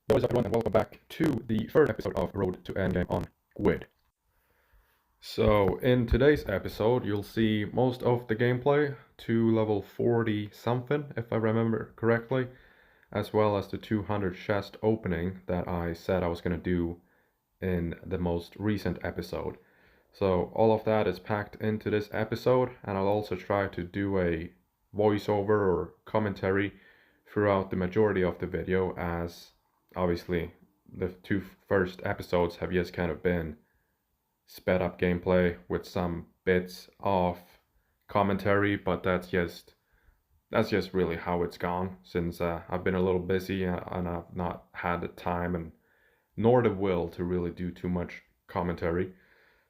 What is up, everyone, and welcome back to the first episode of Road to Endgame on Squid. So, in today's episode, you'll see most of the gameplay to level 40 something, if I remember correctly, as well as the 200 chest opening that I said I was going to do in the most recent episode. So, all of that is packed into this episode, and I'll also try to do a voiceover or commentary throughout the majority of the video, as obviously the two first episodes have just kind of been sped up gameplay with some bits of commentary, but that's just really how it's gone, since I've been a little busy and I've not had the time and nor the will to really do too much commentary.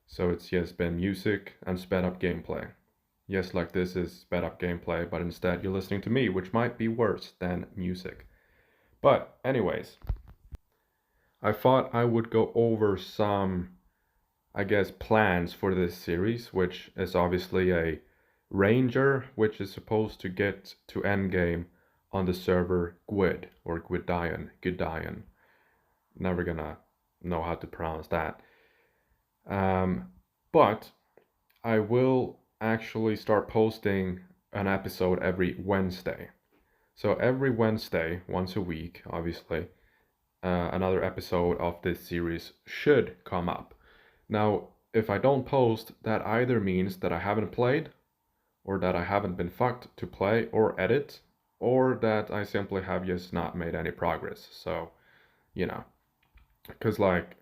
So it's just been music and sped up gameplay. Yes, like this is sped up gameplay, but instead you're listening to me, which might be worse than music. But anyways, I thought I would go over some, I guess, plans for this series, which is obviously a ranger, which is supposed to get to endgame on the server Gwyd, or Gwydion. Never gonna know how to pronounce that. But I will actually start posting an episode every Wednesday. So every Wednesday, once a week, obviously, another episode of this series should come up. Now, if I don't post, that either means that I haven't played, or that I haven't been fucked to play or edit, or that I simply have just not made any progress. So, you know, because like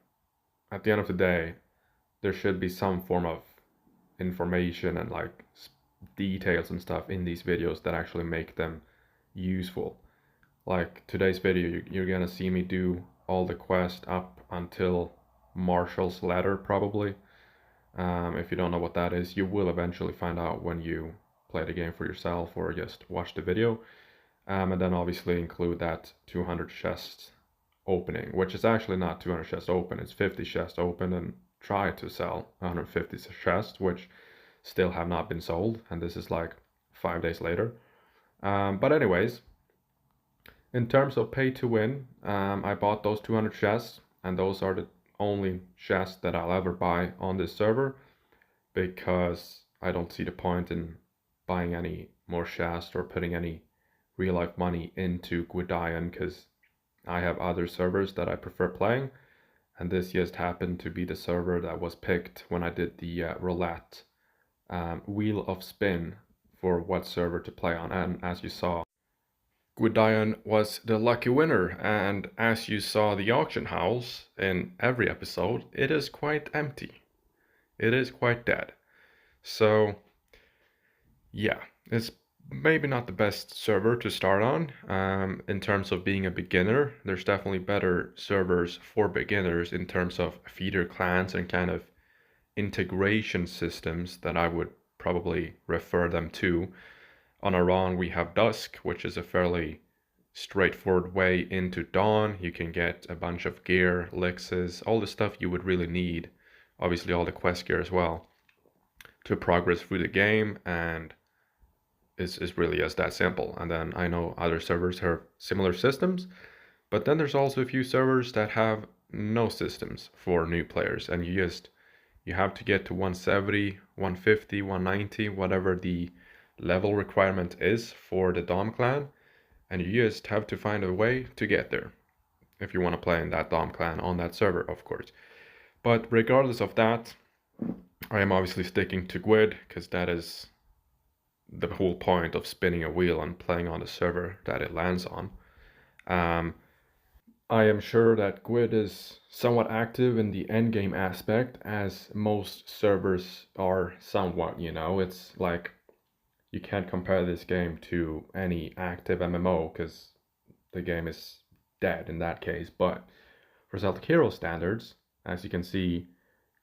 at the end of the day, there should be some form of information and like details and stuff in these videos that actually make them useful. Like today's video, you're gonna see me do all the quest up until Marshall's ladder, probably. If you don't know what that is, you will eventually find out when you play the game for yourself or just watch the video. And then obviously include that 200 chests opening, which is actually not 200 chests open, it's 50 chests open, and try to sell 150 chests, which still have not been sold, and this is like 5 days later. But anyways, in terms of pay to win, I bought those 200 chests, and those are the only chests that I'll ever buy on this server, because I don't see the point in buying any more chests or putting any real life money into Gwydion, because I have other servers that I prefer playing, and this just happened to be the server that was picked when I did the roulette wheel of spin for what server to play on. And as you saw, Gwydion was the lucky winner, and as you saw the auction house in every episode, it is quite empty. It is quite dead. So yeah, it's maybe not the best server to start on. In terms of being a beginner, there's definitely better servers for beginners in terms of feeder clans and kind of integration systems that I would probably refer them to. On Iran, we have Dusk, which is a fairly straightforward way into Dawn. You can get a bunch of gear, elixirs, all the stuff you would really need, obviously all the quest gear as well, to progress through the game, and is really just that simple. And then I know other servers have similar systems, but then there's also a few servers that have no systems for new players, and you have to get to 170, 150, 190, whatever the level requirement is for the Dom clan, and you just have to find a way to get there if you want to play in that Dom clan on that server, of course. But regardless of that, I am obviously sticking to Gwyd, because that is the whole point of spinning a wheel and playing on the server that it lands on. I am sure that Gwyd is somewhat active in the endgame aspect, as most servers are somewhat, it's like you can't compare this game to any active MMO, because the game is dead in that case. But for Celtic Hero standards, as you can see,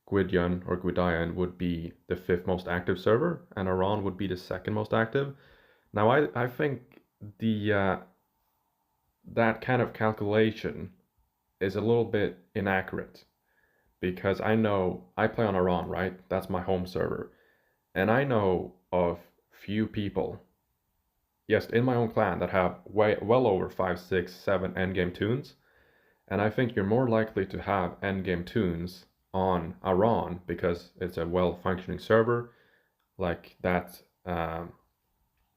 Gwydion or Gwydion would be the 5th most active server, and Iran would be the 2nd most active. Now, I think the that kind of calculation is a little bit inaccurate, because I know I play on Iran, right? That's my home server, and I know of few people, yes, in my own clan, that have well over 5, 6, 7 endgame tunes, And I think you're more likely to have endgame tunes on Iran because it's a well-functioning server, like that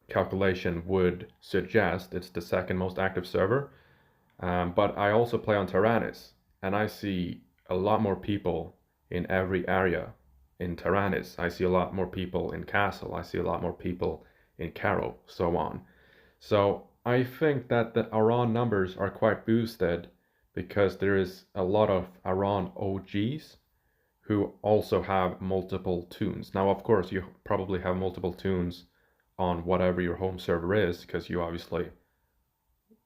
calculation would suggest it's the second most active server. But I also play on Taranis, and I see a lot more people in every area in Taranis. I see a lot more people in Castle. I see a lot more people in Carrow, so on. So I think that the Iran numbers are quite boosted because there is a lot of Iran OGs who also have multiple tunes. Now, of course, you probably have multiple tunes on whatever your home server is because you obviously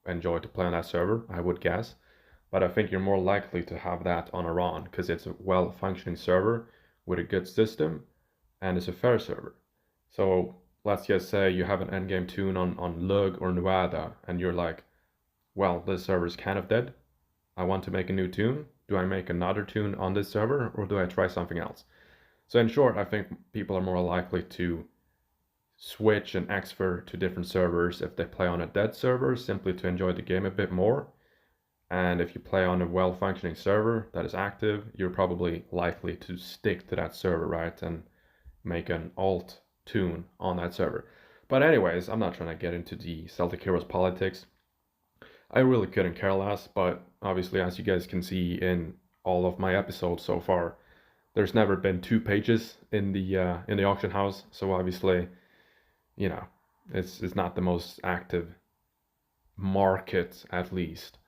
enjoy to play on that server, I would guess. But I think you're more likely to have that on Iran because it's a well-functioning server with a good system and it's a fair server. So let's just say you have an endgame tune on Lug or Nuada and you're like, well, this server is kind of dead. I want to make a new tune. Do I make another tune on this server or do I try something else? So in short, I think people are more likely to switch and exfer to different servers if they play on a dead server simply to enjoy the game a bit more. And if you play on a well-functioning server that is active, you're probably likely to stick to that server, right? And make an alt tune on that server. But anyways, I'm not trying to get into the Celtic Heroes politics. I really couldn't care less, but obviously, as you guys can see in all of my episodes so far, there's never been 2 pages in the auction house, so obviously, you know, it's not the most active market, at least.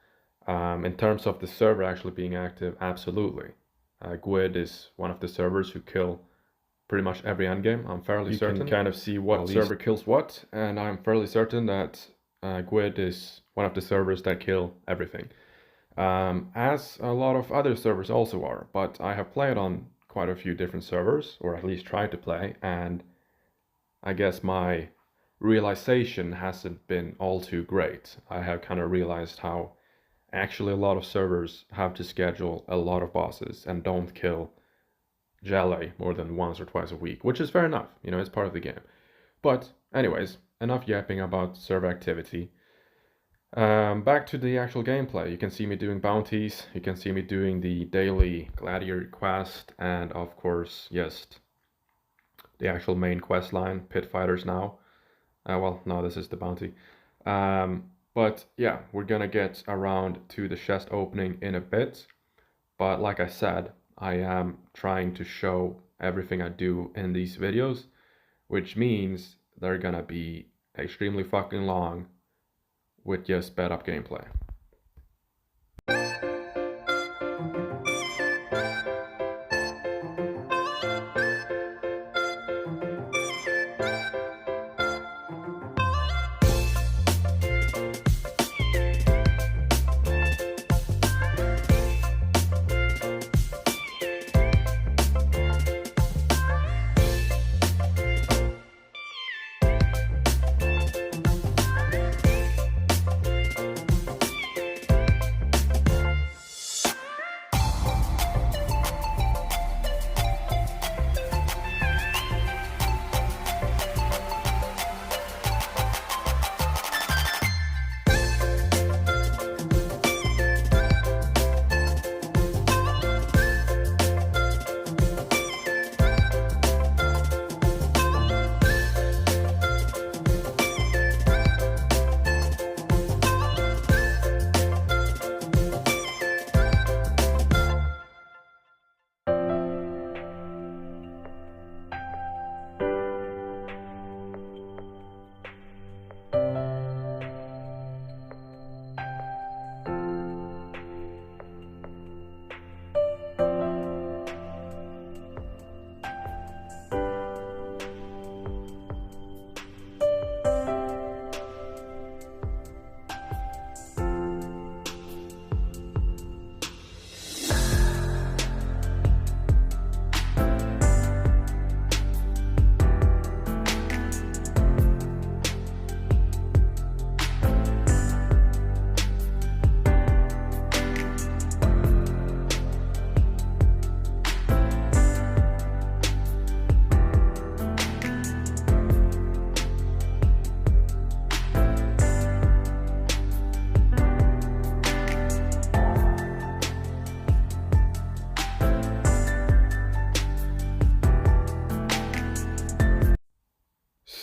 In terms of the server actually being active, absolutely. Gwyd is one of the servers who kill pretty much every endgame. I'm fairly certain. You can kind of see what server kills what, and I'm fairly certain that Gwyd is one of the servers that kill everything. As a lot of other servers also are, but I have played on quite a few different servers, or at least tried to play, and I guess my realization hasn't been all too great. I have kind of realized how actually a lot of servers have to schedule a lot of bosses and don't kill Jelly more than once or twice a week, which is fair enough, you know, it's part of the game. But anyways, enough yapping about server activity. Back to the actual gameplay. You can see me doing bounties, you can see me doing the daily gladiator quest, and of course, yes, the actual main quest line, Pit Fighters now. Well, no, this is the bounty. But yeah, we're gonna get around to the chest opening in a bit. But like I said, I am trying to show everything I do in these videos, which means they're gonna be extremely fucking long with just sped up gameplay.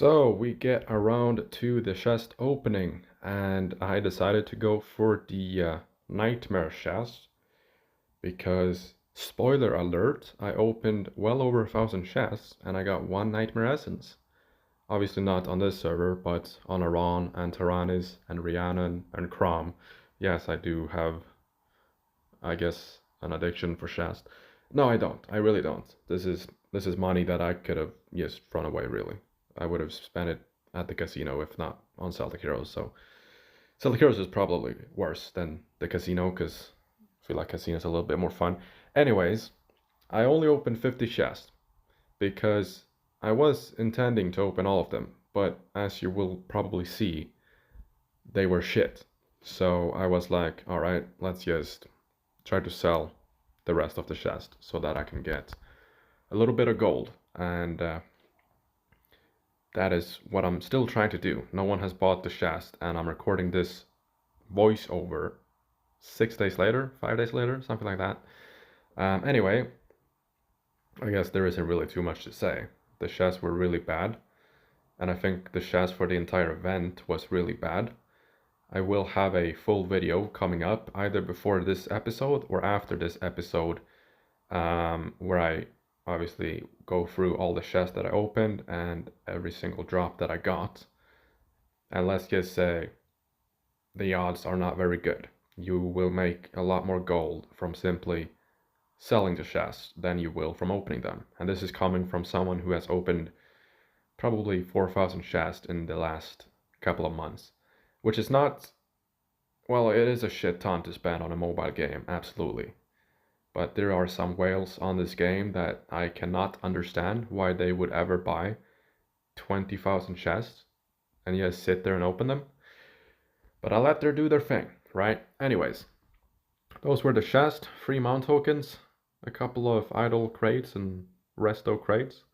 So we get around to the chest opening, and I decided to go for the nightmare chest because, spoiler alert, I opened well over 1,000 chests and I got one nightmare essence. Obviously not on this server, but on Iran and Taranis and Rhiannon and Crom. Yes, I do have, I guess, an addiction for chest. No, I don't. I really don't. This is money that I could have just thrown away, really. I would have spent it at the casino if not on Celtic Heroes. So Celtic Heroes is probably worse than the casino because I feel like casino's a little bit more fun. Anyways, I only opened 50 chests because I was intending to open all of them, but as you will probably see, they were shit. So I was like, all right, let's just try to sell the rest of the chest so that I can get a little bit of gold. And that is what I'm still trying to do. No one has bought the chest, and I'm recording this voiceover 6 days later, 5 days later, something like that. Anyway, I guess there isn't really too much to say. The chests were really bad, and I think the chest for the entire event was really bad. I will have a full video coming up either before this episode or after this episode, where I obviously go through all the chests that I opened and every single drop that I got. And let's just say the odds are not very good. You will make a lot more gold from simply selling the chests than you will from opening them. And this is coming from someone who has opened probably 4,000 chests in the last couple of months, which is not, well, it is a shit ton to spend on a mobile game, absolutely. But there are some whales on this game that I cannot understand why they would ever buy 20,000 chests and just sit there and open them. But I'll let them do their thing, right? Anyways, those were the chests, 3 mount tokens, a couple of idle crates and resto crates,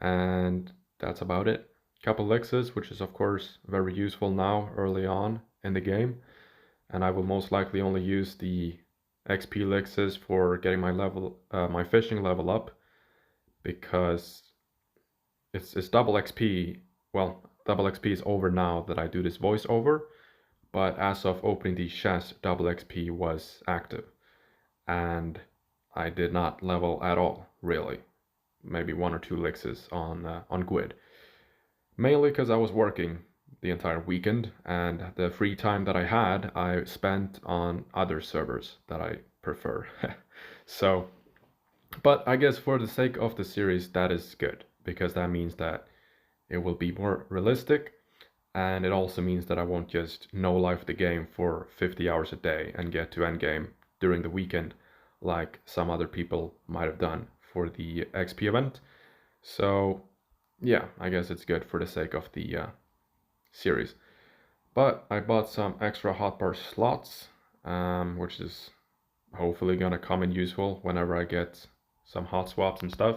and that's about it. Couple elixirs, which is of course very useful now early on in the game, and I will most likely only use the XP elixirs for getting my my fishing level up, because it's double XP. Well, double XP is over now that I do this voiceover, but as of opening these chests, double XP was active, and I did not level at all, really. Maybe 1 or 2 elixirs on Gwyd. Mainly because I was working the entire weekend, and the free time that I had, I spent on other servers that I prefer. So, but I guess for the sake of the series, that is good, because that means that it will be more realistic, and it also means that I won't just no-life the game for 50 hours a day and get to endgame during the weekend like some other people might have done for the XP event. So yeah, I guess it's good for the sake of the series. But I bought some extra hotbar slots, which is hopefully gonna come in useful whenever I get some hot swaps and stuff.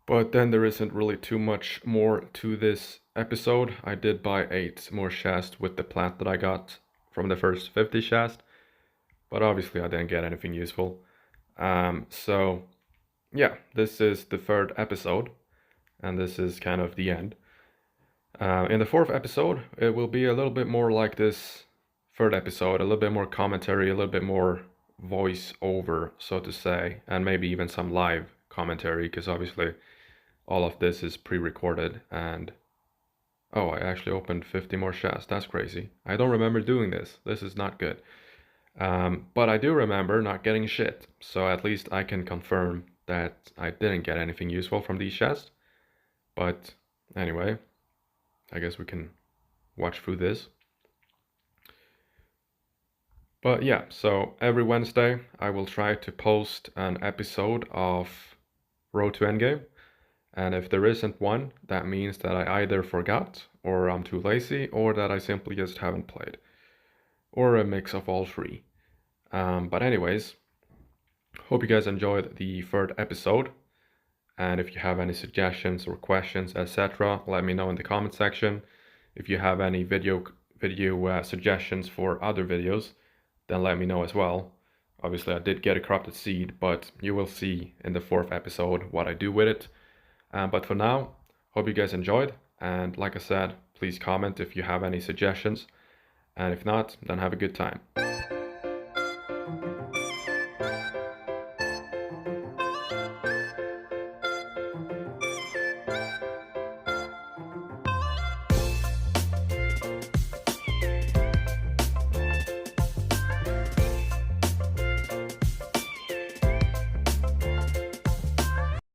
But then there isn't really too much more to this episode. I did buy 8 more chests with the plant that I got from the first 50 chests, but obviously I didn't get anything useful. So yeah, this is the 3rd episode, and this is kind of the end. In the 4th episode, it will be a little bit more like this 3rd episode, a little bit more commentary, a little bit more voice over, so to say, and maybe even some live commentary, because obviously all of this is pre-recorded. And oh, I actually opened 50 more chests. That's crazy. I don't remember doing this. This is not good. But I do remember not getting shit, so at least I can confirm that I didn't get anything useful from these chests. But anyway, I guess we can watch through this. But yeah, so every Wednesday I will try to post an episode of Road to Endgame. And if there isn't one, that means that I either forgot, or I'm too lazy, or that I simply just haven't played. Or a mix of all 3. But anyways, hope you guys enjoyed the 3rd episode. And if you have any suggestions or questions, etc., let me know in the comment section. If you have any video suggestions for other videos, then let me know as well. Obviously, I did get a corrupted seed, but you will see in the 4th episode what I do with it. But for now, Hope you guys enjoyed. And like I said, please comment if you have any suggestions. And if not, then have a good time.